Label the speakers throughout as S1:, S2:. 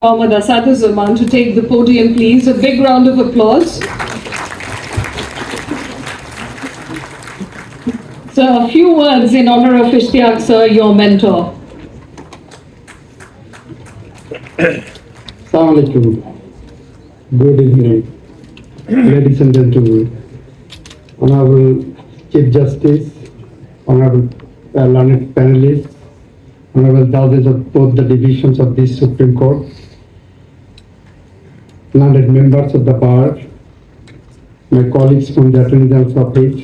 S1: Mohammad Asaduzzahman to take the podium, please. A big round of applause. So, a few words in honor of Ishtiaq sir, your mentor.
S2: Assalamu alaikum. Good evening, ladies and gentlemen. Honorable Chief Justice, Honorable learned panelists, Honorable judges of both the divisions of this Supreme Court, learned members of the bar, my colleagues from the Attorney General's office,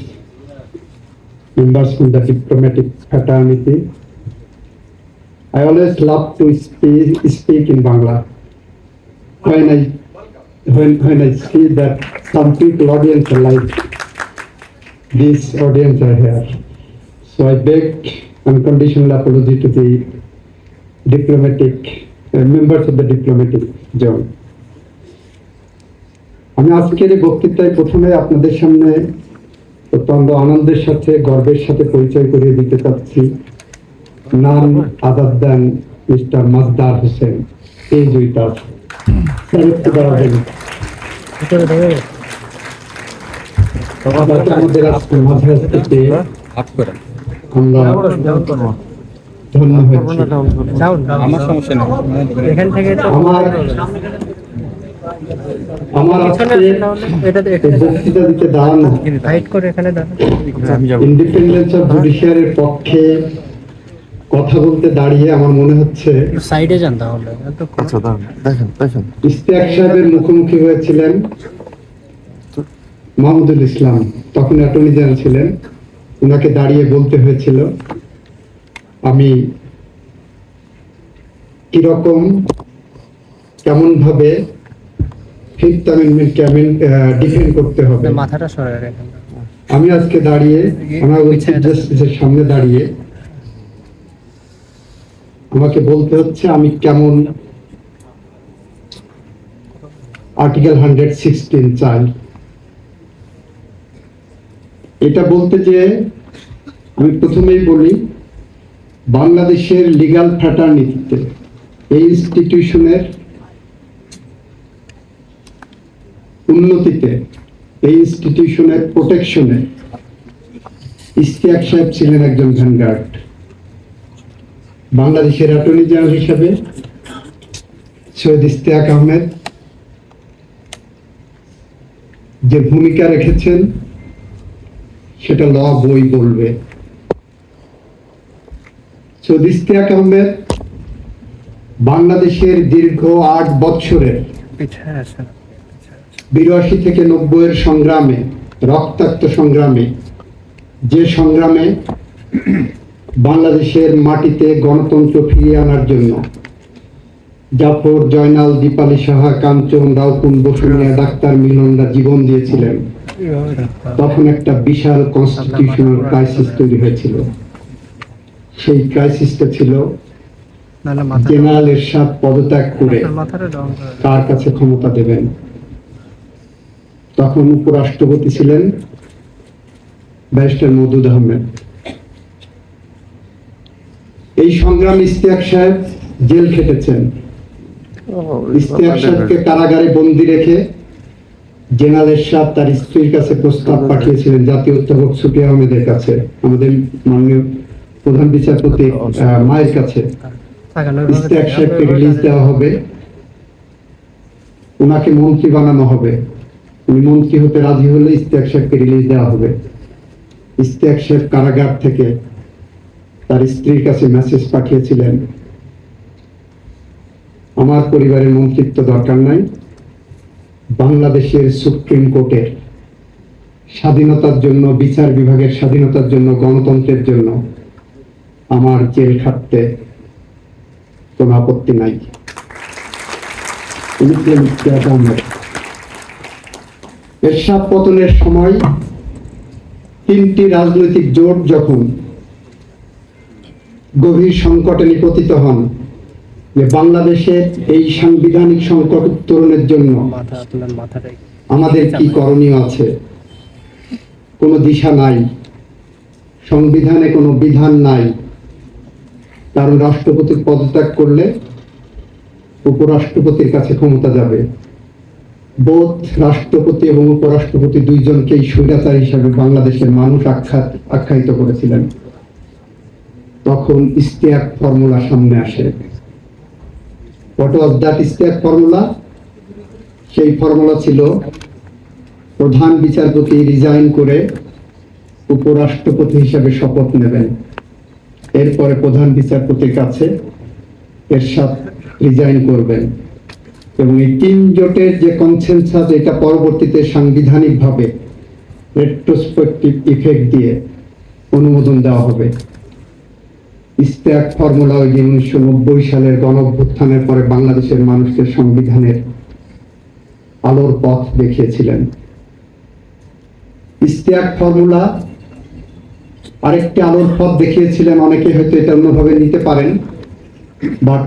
S2: members from the diplomatic fraternity. I always love to speak in Bangla. When I see that some people audience are like this audience are here, so I beg unconditional apology to the diplomatic members of the diplomatic zone. আমি আজকের এই বক্তৃতায় প্রথমে আপনাদের সামনে অত্যন্ত আনন্দের সাথে গর্বের সাথে পরিচয় করিয়ে দিতে চাচ্ছি নাম আদার দেন মিস্টার মাজদার হোসেন এই দুইটা আমাদের আজকে মাঝে থেকে আমরা ধন্য হচ্ছি।
S3: আমার সমস্যা নেই এখান থেকে
S2: আমার আজকে বক্তৃতা দিতে দাঁড়ানো ইন্ডিপেন্ডেন্স অফ জুডিশিয়ারির পক্ষে কথা বলতে দাঁড়িয়ে আমার মনে হচ্ছে
S3: সাইডে যান তাহলে
S2: ইশতিয়াক সাহেবের মুখোমুখি হয়েছিলেন মাহমুদুল ইসলাম, তখন অ্যাটর্নি জেনারেল ছিলেন। ওনাকে দাঁড়িয়ে বলতে হয়েছিল আমি কিরকম কেমন ভাবে ফিফথ অ্যামেন্ডমেন্ট ডিফেন্ড করতে হবে।
S3: মাথাটা সরায় রাখেন।
S2: আমি আজকে দাঁড়িয়ে অনারেবল চিফ জাস্টিসের সামনে দাঁড়িয়ে আমাকে বলতে হচ্ছে আমি কেমন আর্টিকেল 116 চাই। এটা বলতে যে আমি প্রথমেই বলি বাংলাদেশের লিগ্যাল ফ্র্যাটার্নিটিতে এই ইনস্টিটিউশনের উন্নতিতে এই ইনস্টিটিউশনের প্রোটেকশনে ইশতিয়াক সাহেব ছিলেন একজন ভ্যানগার্ড। বাংলাদেশের অ্যাটর্নি জেনারেল হিসাবে সৈয়দ ইশতিয়াক আহমেদ যে ভূমিকা রেখেছেন সেটা ল বই বলবে। সৈয়দ ইশতিয়াক আহমেদ বাংলাদেশের দীর্ঘ 8 বছরের 82 থেকে 90 সংগ্রামে, রক্তাক্ত সংগ্রামে, যে সংগ্রামে বাংলাদেশের মাটিতে গণতন্ত্র ফিরিয়ে আনার জন্য জাফর, জয়নাল, দীপালি সাহা, কাঞ্চন, রাউকুন, বসুনিয়া, ডাক্তার মিলনরা জীবন দিয়েছিলেন, তখন একটা বিশাল কনস্টিটিউশনাল ক্রাইসিস তৈরি হয়েছিল। সেই ক্রাইসিসটা ছিল জেনারেল এরশাদ পদত্যাগ করে কার কাছে ক্ষমতা দেবেন। তখন উপরাষ্ট্রপতি ছিলেন ব্যারিস্টার মওদুদ আহমেদ। এই সংগ্রামে ইশতিয়াক সাহেব জেল খেটেছেন। ইশতিয়াক সাহেবকে কারাগারে বন্দী রেখে জেনারেল এরশাদ তার স্ত্রীর কাছে প্রস্তাব পাঠিয়েছিলেন জাতীয় অধ্যাপক সুফি আহমেদের কাছে, আমাদের মাননীয় প্রধান বিচারপতি মায়ের কাছে। ইশতিয়াক সাহেবকে রিলিজ দেওয়া হবে, ওনাকে মন্ত্রী বানানো হবে, উনি মন্ত্রী হতে রাজি হলে ইশতিয়াক সাহেবকে রিলিজ দেওয়া হবে। ইশতিয়াক সাহেব কারাগার থেকে তার স্ত্রীর কাছে মেসেজ পাঠিয়েছিলেন আমার পরিবারের মন্ত্রিত্ব দরকার নাই, বাংলাদেশের সুপ্রিম কোর্টের স্বাধীনতার জন্য, বিচার বিভাগের স্বাধীনতার জন্য, গণতন্ত্রের জন্য আমার জেল খাটতে কোনো আপত্তি নাই। এরশাদ পতনের সময় 3টি রাজনৈতিক জোট যখন গভীর সংকটে নিপতিত হন যে বাংলাদেশের এই সাংবিধানিক সংকট উত্তরণের জন্য আমাদের কি করণীয় আছে, কোনো দিশা নাই, সংবিধানে কোনো বিধান নাই, কারণ রাষ্ট্রপতি পদত্যাগ করলে উপরাষ্ট্রপতির কাছে ক্ষমতা যাবে। বোধ রাষ্ট্রপতি এবং উপরাষ্ট্রপতি দুইজনকেই স্বৈরাচার হিসাবে বাংলাদেশের মানুষ আখ্যায়িত করেছিলেন। তখন ইশতিয়াক ফর্মুলা সামনে আসে। What was that Ishtiaq formula? সেই ফর্মুলা ছিল প্রধান বিচারপতি রিজাইন করে উপরাষ্ট্রপতি হিসাবে শপথ নেবেন, এরপরে প্রধান বিচারপতির কাছে এরশাদ রিজাইন করবেন, এবং এই তিন জোটের যে কনসেনসাস, এটা পরবর্তীতে সাংবিধানিকভাবে রেট্রোস্পেক্টিভ ইফেক্ট দিয়ে অনুমোদন দেওয়া হবে। ইশতিয়াক ফর্মুলা ওই দিন 1990 সালের গণঅভ্যুত্থানের পরে বাংলাদেশের মানুষকে সংবিধানের আলোর পথ দেখিয়েছিলেন। ইশতিয়াক ফর্মুলা আরেকটি আলোর পথ দেখিয়েছিলেন, অনেকে হয়তো এটা অন্যভাবে নিতে পারেন, বাট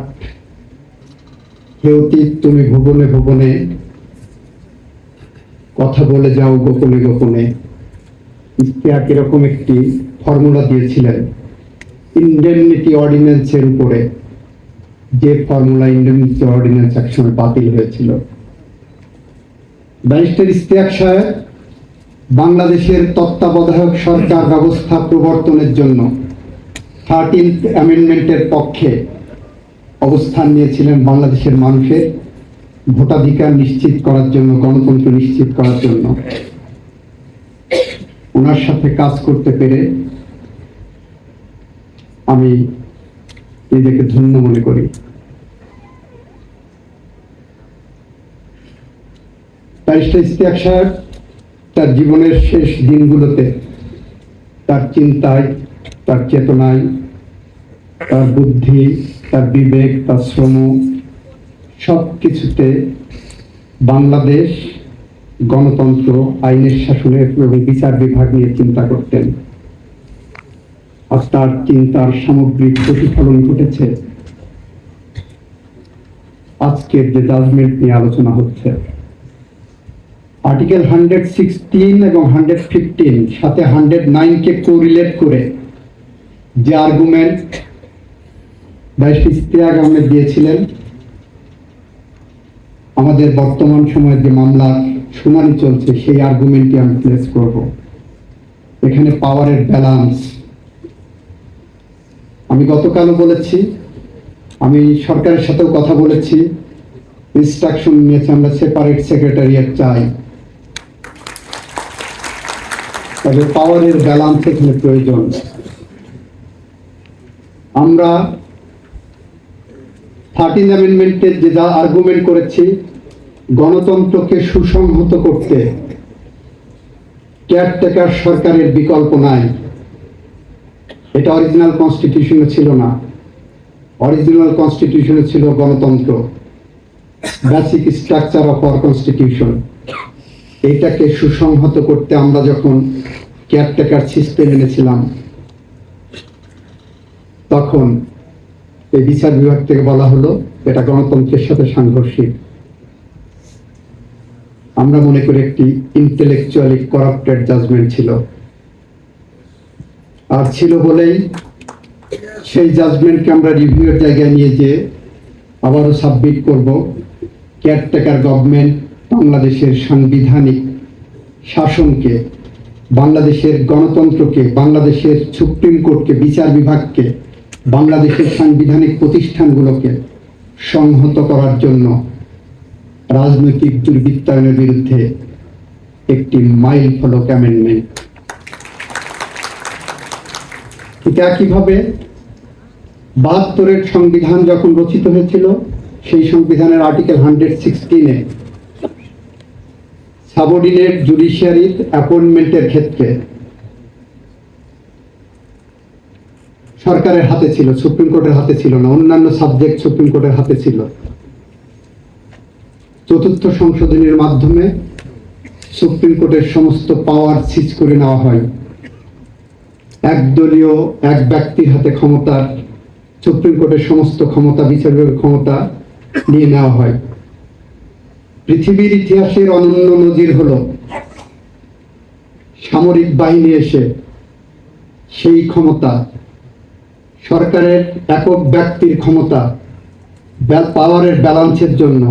S2: হেউতি তুমি ভুবনে ভুবনে কথা বলে যাও গোপনে গোপনে। ইশতিয়াক এরকম একটি ফর্মুলা দিয়েছিলেন ইন্ডেমনিটি অর্ডিন্যান্সের উপরে, যে ফর্মুলা ইন্ডেমনিটি অর্ডিন্যান্স একসময় বাতিল হয়েছিল। ব্যারিস্টার ইশতিয়াক সাহেব বাংলাদেশের তত্ত্বাবধায়ক সরকার ব্যবস্থা প্রবর্তনের জন্য 13th অ্যামেন্ডমেন্টের পক্ষে অবস্থান নিয়েছিলেন, বাংলাদেশের মানুষের ভোটাধিকার নিশ্চিত করার জন্য, গণতন্ত্র নিশ্চিত করার জন্য। ওনার সাথে কাজ করতে পেরে আমি নিজেকে ধন্য মনে করি। ব্যারিস্টার ইশতিয়াক সাহেব তার জীবনের শেষ দিনগুলোতে তার চিন্তায়, তার চেতনায়, তার বুদ্ধি, তার বিবেক, তার শ্রম, সব কিছুতে বাংলাদেশ, গণতন্ত্র, আইনের শাসনের এবং বিচার বিভাগ নিয়ে চিন্তা করতেন। আর তার চিন্তার সামগ্রিক প্রতিফলন ঘটেছে আজকের যে জাজমেন্ট নিয়ে আলোচনা হচ্ছে। আর্টিকেল 116 এবং 115 সাথে 109-কে কোরিলেট করে যে আর্গুমেন্ট ব্যারিস্টার ইশতিয়াক আহমেদ দিয়েছিলেন, আমাদের বর্তমান সময়ে যে মামলার শুনানি চলছে সেই আর্গুমেন্টটি আমি প্লেস করব। এখানে পাওয়ারের ব্যালেন্স, আমি গতকালও বলেছি, আমি সরকারের সাথেও কথা বলেছি, ইনস্ট্রাকশন নিয়েছি, আমরা সেপারেট সেক্রেটারিয়েট চাই। তবে পাওয়ারের ব্যালেন্স এখানে প্রয়োজন। আমরা 13th অ্যামেন্ডমেন্টের যে যা আর্গুমেন্ট করেছি, গণতন্ত্রকে সুসংহত করতে কেয়ারটেকার সরকারের বিকল্প নাই। এটা অরিজিনাল কনস্টিটিউশনে ছিল না। অরিজিনাল কনস্টিটিউশনে ছিল গণতন্ত্র, basic structure of our constitution. এইটাকে সুসংহত করতে আমরা যখন কেয়ারটেকার সিস্টেম এনেছিলাম, তখন এই বিচার বিভাগ থেকে বলা হলো এটা গণতন্ত্রের সাথে সাংঘর্ষিক। আমরা মনে করি একটি ইন্টেলেকচুয়ালি করাপ্টেড জাজমেন্ট ছিল, আর ছিল বলেই সেই জাজমেন্টকে আমরা রিভিউয়ের জায়গায় নিয়ে যেয়ে আবারও সাবমিট করব। কেয়ারটেকার গভর্নমেন্ট বাংলাদেশের সাংবিধানিক শাসনকে, বাংলাদেশের গণতন্ত্রকে, বাংলাদেশের সুপ্রিম কোর্টকে, বিচার বিভাগকে, বাংলাদেশের সাংবিধানিক প্রতিষ্ঠানগুলোকে সংহত করার জন্য রাজনৈতিক দুর্বৃত্তায়নের বিরুদ্ধে একটি মাইল ফলক অ্যামেন্ডমেন্ট। ঠিক একইভাবে 72-এর সংবিধান যখন রচিত হয়েছিল, সেই সংবিধানের আর্টিকেল 116-এ সাবঅর্ডিনেট জুডিশিয়ারির অ্যাপয়েন্টমেন্টের ক্ষেত্রে সরকারের হাতে ছিল, সুপ্রিম কোর্টের হাতে ছিল না। অন্যান্য সাবজেক্ট সুপ্রিম কোর্টের হাতে ছিল। 4th সংশোধনীর মাধ্যমে সুপ্রিম কোর্টের সমস্ত পাওয়ার সিজ করে নেওয়া হয়। একদলীয় এক ব্যক্তির হাতে ক্ষমতার, সুপ্রিম কোর্টের সমস্ত ক্ষমতা, বিচার বিভাগের ক্ষমতা নিয়ে নেওয়া হয়। পৃথিবীর ইতিহাসের অনন্য নজির হলো সামরিক বাহিনী এসে সেই ক্ষমতা, সরকারের একক ব্যক্তির ক্ষমতা পাওয়ারের ব্যালেন্সের জন্য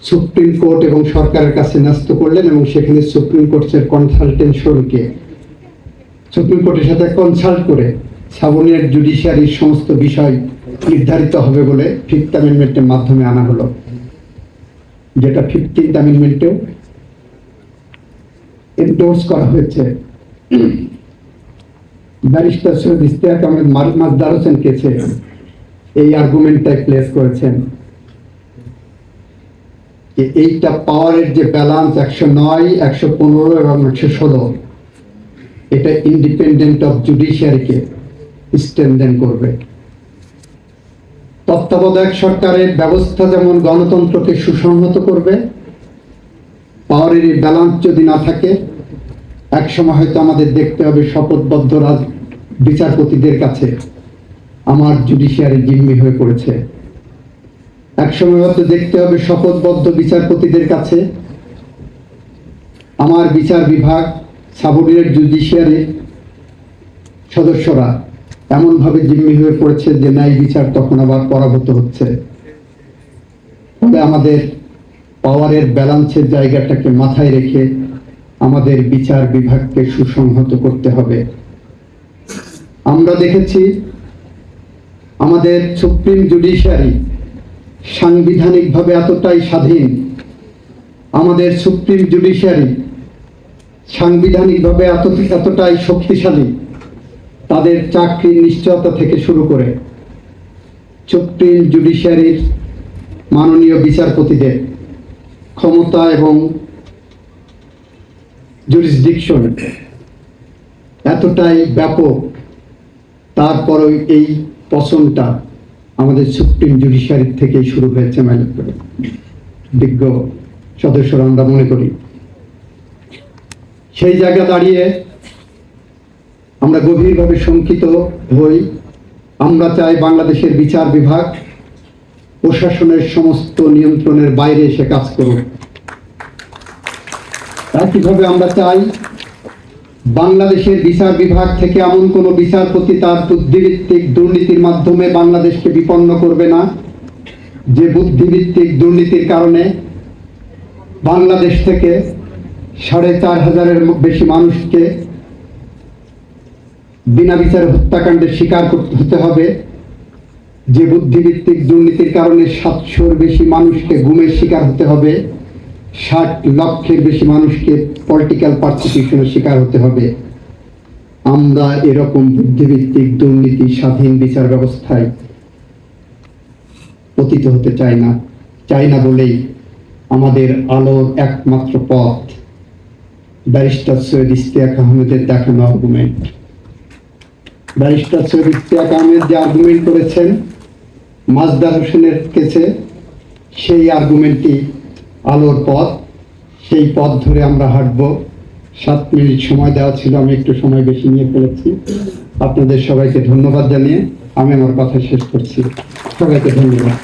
S2: সুপ্রিম কোর্ট এবং সরকারের কাছে ন্যস্ত করলেন এবং সেখানে সুপ্রিম কোর্টের কনসালটেশনকে সুপ্রিম কোর্টের সাথে কনসাল্ট করে সাবঅর্ডিনেট জুডিশিয়ারির সমস্ত বিষয় নির্ধারিত হবে বলে 5th অ্যামেন্ডমেন্টের মাধ্যমে আনা হলো, যেটা 15th অ্যামেন্ডমেন্টেও এন্ডোর্স করা হয়েছে। ব্যারিস্টার সৈয়দ ইশতিয়াক আহমেদ মাজদার হোসেন কেছে এই আর্গুমেন্টটাই প্লেস করেছেন যে এইটা পাওয়ারের যে ব্যালেন্স 109, 115 এবং 116 এটা ইন্ডিপেন্ডেন্ট অফ জুডিশিয়ারিকে স্ট্রেনথেন করবে। তত্ত্বাবধায়ক সরকারের ব্যবস্থা যেমন গণতন্ত্রকে সুসংহত করবে, পাওয়ারের এই ব্যালেন্স যদি না থাকে একসময় হয়তো আমাদের দেখতে হবে শপথবদ্ধ বিচারপতিদের কাছে আমার জুডিশিয়ারি জিম্মি হয়ে পড়েছে। একসময় হয়তো দেখতে হবে শপথবদ্ধ বিচারপতিদের কাছে আমার বিচার বিভাগ সাবঅর্ডিনেট জুডিশিয়ারির সদস্যরা এমনভাবে জিম্মি হয়ে পড়েছে যে ন্যায় বিচার তখন আবার পরাভূত হচ্ছে। তবে আমাদের পাওয়ারের ব্যালেন্সের জায়গাটাকে মাথায় রেখে আমাদের বিচার বিভাগকে সুসংহত করতে হবে। আমরা দেখেছি আমাদের সুপ্রিম জুডিশিয়ারি সাংবিধানিকভাবে এতটাই স্বাধীন, আমাদের সুপ্রিম জুডিশিয়ারি সাংবিধানিকভাবে এতটাই শক্তিশালী, তাদের চাকরির নিশ্চয়তা থেকে শুরু করে সুপ্রিম জুডিশিয়ারির মাননীয় বিচারপতিদের ক্ষমতা এবং জুরিসডিকশন এতটাই ব্যাপক, তারপরও এই পছন্দটা আমাদের সুপ্রিম জুডিশিয়ারির থেকেই শুরু হয়েছে। বিজ্ঞ সদস্যরা আমরা মনে করি সেই জায়গা দাঁড়িয়ে আমরা গভীরভাবে শঙ্কিত হই। আমরা চাই বাংলাদেশের বিচার বিভাগ প্রশাসনের সমস্ত নিয়ন্ত্রণের বাইরে এসে কাজ করুক। একইভাবে আমরা চাই বাংলাদেশের বিচার বিভাগ থেকে এমন কোনো বিচারপতি তার বুদ্ধিভিত্তিক দুর্নীতির মাধ্যমে বাংলাদেশকে বিপন্ন করবে না, যে বুদ্ধিভিত্তিক দুর্নীতির কারণে বাংলাদেশ থেকে 4,500-এর বেশি মানুষকে বিনা বিচারে হত্যাকাণ্ডের শিকার হতে হবে, যে বুদ্ধিভিত্তিক দুর্নীতির কারণে 700-র বেশি মানুষকে গুমের শিকার হতে হবে, 60 লক্ষের বেশি মানুষকে পলিটিক্যাল পারসিকিউশনের শিকার হতে হবে। আমরা এরকম বুদ্ধিভিত্তিক দুর্নীতি স্বাধীন বিচার ব্যবস্থায় পতিত হতে চাই না বলেই আমাদের আলোর একমাত্র পথ ব্যারিস্টার সৈয়দ ইশতিয়াক আহমেদের দেখানো আর্গুমেন্ট। ব্যারিস্টার সৈয়দ ইশতিয়াক আহমেদ যে আর্গুমেন্ট করেছেন মাজদার হোসেনের কাছে, সেই আর্গুমেন্টই আলোর পথ, সেই পথ ধরে আমরা হাঁটবো। 7 মিনিট সময় দেওয়া ছিল, আমি একটু সময় বেশি নিয়ে ফেলেছি। আপনাদের সবাইকে ধন্যবাদ জানিয়ে আমি আমার কথা শেষ করছি। সবাইকে ধন্যবাদ।